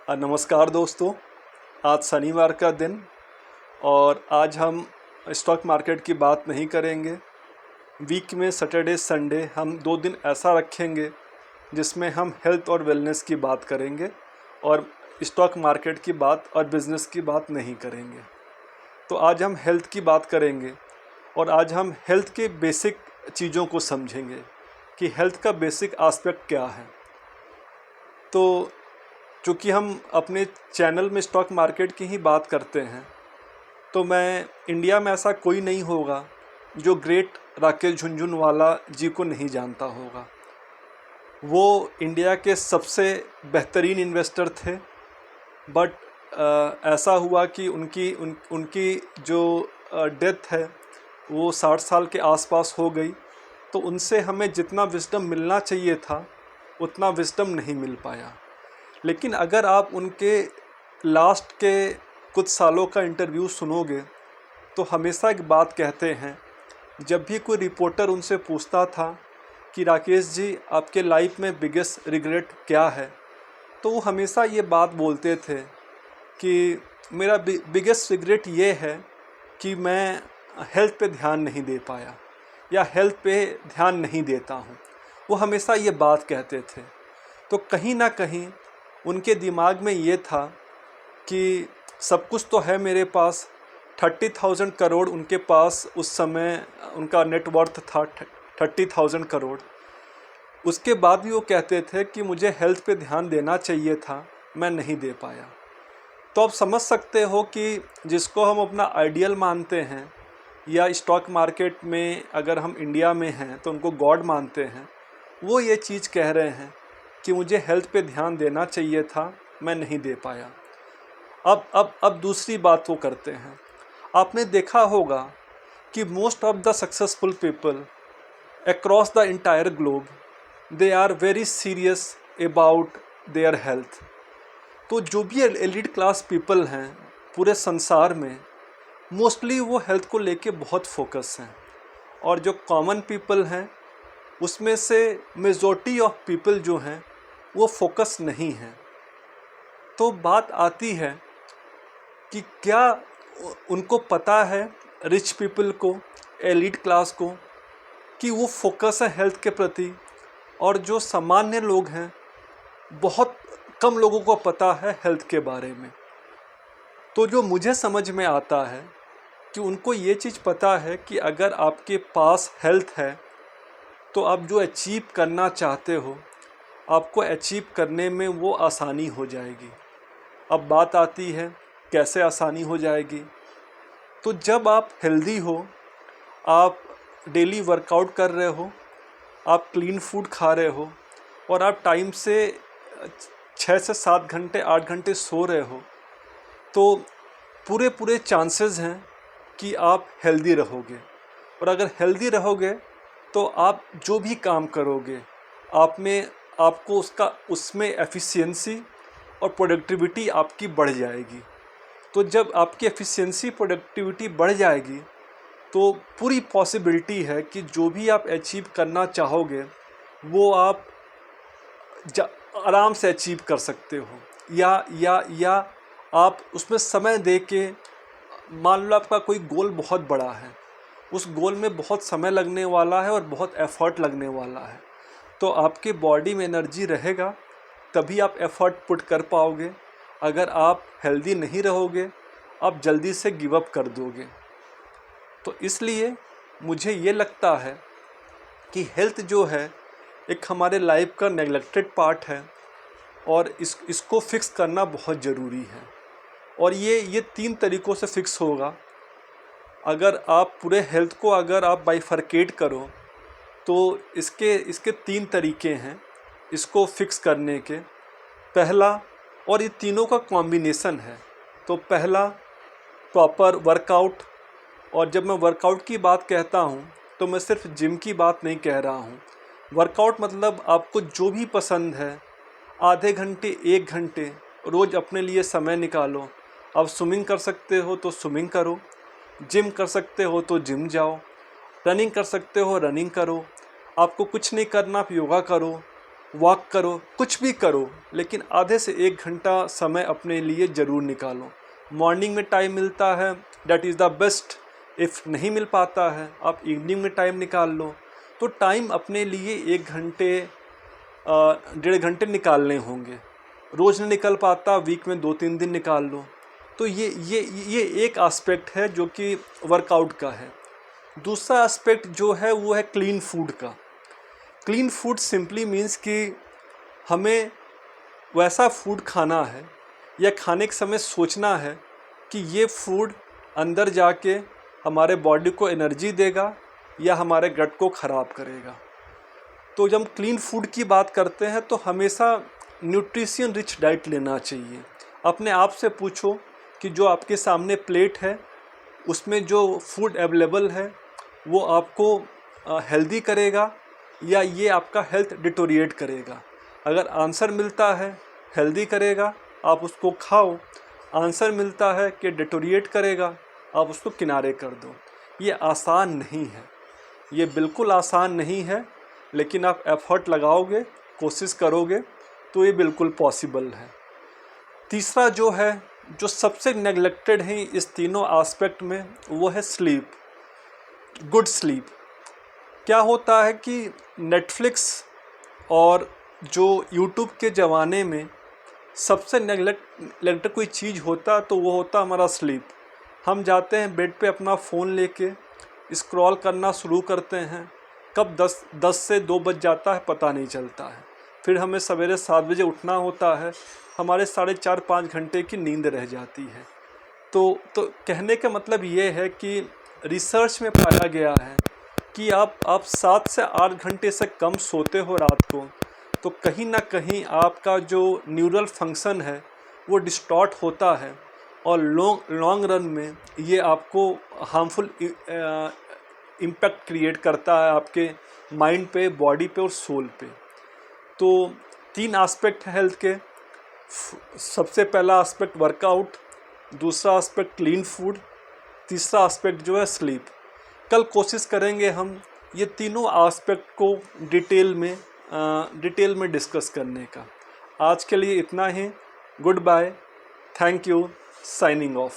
नमस्कार दोस्तों। आज शनिवार का दिन और आज हम स्टॉक मार्केट की बात नहीं करेंगे। वीक में सैटरडे संडे हम 2 दिन ऐसा रखेंगे जिसमें हम हेल्थ और वेलनेस की बात करेंगे और स्टॉक मार्केट की बात और बिज़नेस की बात नहीं करेंगे। तो आज हम हेल्थ की बात करेंगे और आज हम हेल्थ के बेसिक चीज़ों को समझेंगे कि हेल्थ का बेसिक एस्पेक्ट क्या है। तो चूँकि हम अपने चैनल में स्टॉक मार्केट की ही बात करते हैं, तो मैं इंडिया में ऐसा कोई नहीं होगा जो ग्रेट राकेश झुनझुनवाला जी को नहीं जानता होगा। वो इंडिया के सबसे बेहतरीन इन्वेस्टर थे, बट ऐसा हुआ कि उनकी जो डेथ है वो 60 साल के आसपास हो गई। तो उनसे हमें जितना विजडम मिलना चाहिए था उतना विजडम नहीं मिल पाया। लेकिन अगर आप उनके लास्ट के कुछ सालों का इंटरव्यू सुनोगे तो हमेशा एक बात कहते हैं, जब भी कोई रिपोर्टर उनसे पूछता था कि राकेश जी आपके लाइफ में बिगेस्ट रिग्रेट क्या है, तो वो हमेशा ये बात बोलते थे कि मेरा बिगेस्ट रिग्रेट ये है कि मैं हेल्थ पे ध्यान नहीं दे पाया या हेल्थ पे ध्यान नहीं देता हूँ। वो हमेशा ये बात कहते थे। तो कहीं ना कहीं उनके दिमाग में ये था कि सब कुछ तो है मेरे पास। 30,000 करोड़ उनके पास उस समय उनका नेटवर्थ था, 30,000 करोड़। उसके बाद भी वो कहते थे कि मुझे हेल्थ पे ध्यान देना चाहिए था, मैं नहीं दे पाया। तो आप समझ सकते हो कि जिसको हम अपना आइडियल मानते हैं या स्टॉक मार्केट में अगर हम इंडिया में हैं तो उनको गॉड मानते हैं, वो ये चीज़ कह रहे हैं कि मुझे हेल्थ पे ध्यान देना चाहिए था, मैं नहीं दे पाया। अब दूसरी बात वो करते हैं। आपने देखा होगा कि most of the successful people across the entire globe they are very serious about their health. तो जो भी एलिट क्लास पीपल हैं पूरे संसार में, मोस्टली वो हेल्थ को लेके बहुत फोकस हैं। और जो कॉमन पीपल हैं उसमें से मेजॉरिटी ऑफ पीपल जो हैं वो फोकस नहीं हैं। तो बात आती है कि क्या उनको पता है, रिच पीपल को, एलिट क्लास को, कि वो फोकस है हेल्थ के प्रति, और जो सामान्य लोग हैं बहुत कम लोगों को पता है हेल्थ के बारे में। तो जो मुझे समझ में आता है कि उनको ये चीज़ पता है कि अगर आपके पास हेल्थ है तो आप जो अचीव करना चाहते हो आपको अचीव करने में वो आसानी हो जाएगी। अब बात आती है कैसे आसानी हो जाएगी। तो जब आप हेल्दी हो, आप डेली वर्कआउट कर रहे हो, आप क्लीन फूड खा रहे हो और आप टाइम से 6 से 7 घंटे 8 घंटे सो रहे हो, तो पूरे चांसेस हैं कि आप हेल्दी रहोगे। और अगर हेल्दी रहोगे तो आप जो भी काम करोगे आपको उसमें एफिशिएंसी और प्रोडक्टिविटी आपकी बढ़ जाएगी। तो जब आपकी एफिशिएंसी प्रोडक्टिविटी बढ़ जाएगी तो पूरी पॉसिबिलिटी है कि जो भी आप अचीव करना चाहोगे वो आप आराम से अचीव कर सकते हो। या आप उसमें समय दे के, मान लो आपका कोई गोल बहुत बड़ा है, उस गोल में बहुत समय लगने वाला है और बहुत एफर्ट लगने वाला है, तो आपके बॉडी में एनर्जी रहेगा तभी आप एफर्ट पुट कर पाओगे। अगर आप हेल्दी नहीं रहोगे आप जल्दी से गिव अप कर दोगे। तो इसलिए मुझे ये लगता है कि हेल्थ जो है एक हमारे लाइफ का नेग्लेक्टेड पार्ट है और इसको फिक्स करना बहुत ज़रूरी है। और ये 3 तरीक़ों से फिक्स होगा। अगर आप पूरे हेल्थ को अगर आप बाइफरकेट करो तो इसके 3 तरीके हैं इसको फिक्स करने के। पहला, और ये तीनों का कॉम्बिनेशन है, तो पहला प्रॉपर वर्कआउट। और जब मैं वर्कआउट की बात कहता हूँ तो मैं सिर्फ जिम की बात नहीं कह रहा हूँ। वर्कआउट मतलब आपको जो भी पसंद है, आधे घंटे 1 घंटे रोज़ अपने लिए समय निकालो। आप स्विमिंग कर सकते हो तो स्विमिंग करो, जिम कर सकते हो तो जिम जाओ, रनिंग कर सकते हो रनिंग करो, आपको कुछ नहीं करना आप योगा करो, वॉक करो, कुछ भी करो, लेकिन आधे से 1 घंटा समय अपने लिए ज़रूर निकालो। मॉर्निंग में टाइम मिलता है, that is the best. If नहीं मिल पाता है, आप इवनिंग में टाइम निकाल लो। तो टाइम अपने लिए 1 घंटे 1.5 घंटे निकालने होंगे। रोज़ नहीं निकल पाता, वीक में 2-3 दिन निकाल लो। तो ये एक एस्पेक्ट है जो कि वर्कआउट का है। दूसरा एस्पेक्ट जो है वो है क्लीन फूड का। क्लीन फूड सिंपली मीन्स कि हमें वैसा फूड खाना है या खाने के समय सोचना है कि ये फूड अंदर जाके हमारे बॉडी को एनर्जी देगा या हमारे गट को ख़राब करेगा। तो जब हम क्लीन फूड की बात करते हैं तो हमेशा न्यूट्रिशन रिच डाइट लेना चाहिए। अपने आप से पूछो कि जो आपके सामने प्लेट है उसमें जो फूड अवेलेबल है वो आपको हेल्दी करेगा या ये आपका हेल्थ डिटोरिएट करेगा। अगर आंसर मिलता है हेल्दी करेगा, आप उसको खाओ। आंसर मिलता है कि डिटोरिएट करेगा, आप उसको किनारे कर दो। ये आसान नहीं है, ये बिल्कुल आसान नहीं है, लेकिन आप एफर्ट लगाओगे, कोशिश करोगे तो ये बिल्कुल पॉसिबल है। तीसरा जो है, जो सबसे नेग्लेक्टेड है इस तीनों एस्पेक्ट में, वो है स्लीप, गुड स्लीप। क्या होता है कि नेटफ्लिक्स और जो यूट्यूब के ज़माने में सबसे नेग्लेक्ट कोई चीज़ होता तो वो होता हमारा स्लीप। हम जाते हैं बेड पे अपना फ़ोन लेके स्क्रॉल करना शुरू करते हैं, कब 10 से 2 बज जाता है पता नहीं चलता है। फिर हमें सवेरे 7 बजे उठना होता है, हमारे 4.5-5 घंटे की नींद रह जाती है। तो कहने का मतलब ये है कि रिसर्च में पाया गया है कि आप 7 से 8 घंटे से कम सोते हो रात को, तो कहीं ना कहीं आपका जो न्यूरल फंक्शन है वो डिस्टॉर्ट होता है और लॉन्ग रन में ये आपको हार्मफुल इम्पैक्ट क्रिएट करता है आपके माइंड पे, बॉडी पे और सोल पे। तो 3 एस्पेक्ट हैं हेल्थ के। सबसे पहला एस्पेक्ट वर्कआउट, दूसरा एस्पेक्ट क्लीन फूड, तीसरा एस्पेक्ट जो है स्लीप। कल कोशिश करेंगे हम ये तीनों एस्पेक्ट को डिटेल में डिस्कस करने का। आज के लिए इतना ही। Good bye, thank you, signing of.